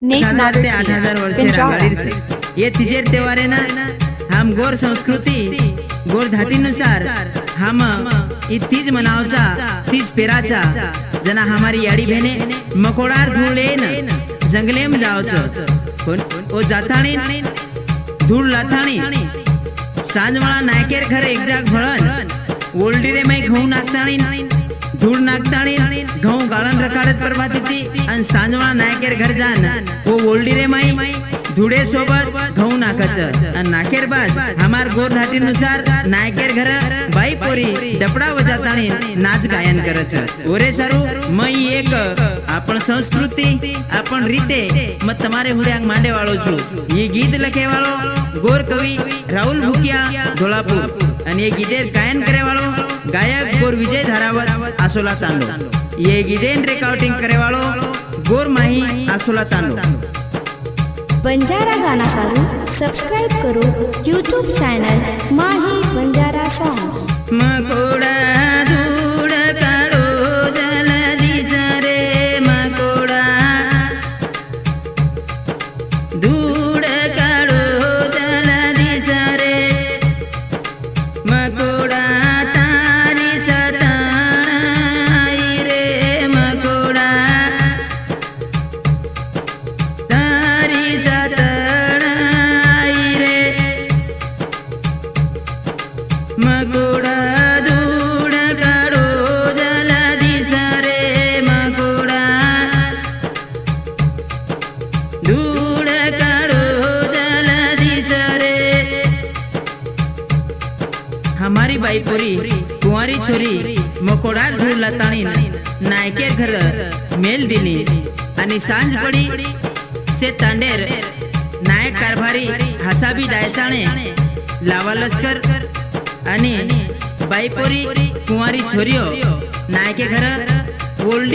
हजार ते 8,000 वर्षे रांगाडीर छे। ये तिजेर त्योहारे ना हम गोर संस्कृति गोर धाटीनुसार हम ई तीज मनावचा तीज पेराचा जना हमारी याडी बहने मकोडार धूळे न जंगले में जावचं पण ओ जाताणी धूळ लाथाणी सांजवाळा नायकेर घरे एक जाग भळन ओल्डीरे मै घऊ नाखताणी धूळ नाखताणी घऊ गाळन रखाडत परवाती ती अन सांजवाळा नायकेर घर जान ओ ओल्डीरे मै धुडे सोबत घऊ नाखाचं अन नाकेर बाद हमार गोर धाटीनुसार नायकेर घर बाई पोरी डपडा वजाताणी नाच गायन करचं ओरे सारू मई एक आपण संस्कृति आपण रीते मत तमारे हुड्यांग मांडे वाळो छु। ये गीत लखे वाळो गोर कवि राहुल भुकिया धोलापुर अन ये गीतेर गायन करे वाळो गायक गोर विजय धारावत आसोला तांडो। ये गीतेन रिकॉर्डिंग करे वाळो गोर माही आसोला तांडो। बंजारा गाना सारू सब्सक्राइब करो यूट्यूब चैनल माही बंजारा सॉन्ग। मकोड़ा धूड़ काड़ो जलदी सरे मकोड़ा धूड़ काड़ो जलदी सरे मकोड़ा तारी सताई रे मकोड़ा तारी सताई रे मकोड़ा धूड़ काड़ो जलदी सरे मकोड़ा धूड़ काड़ो जलदी सरे। हमारी बाईपुरी कुंवारी छोरी मकोड़ा धूळ लाताणी नायकेर घर मेल दिली आणि सांज पडी से तांडेर नायक कारभारी हसाबी दायसाणे लावा लष्कर आणि बाईपोरी कुंवारी छोरियो नायके घर ओल्डी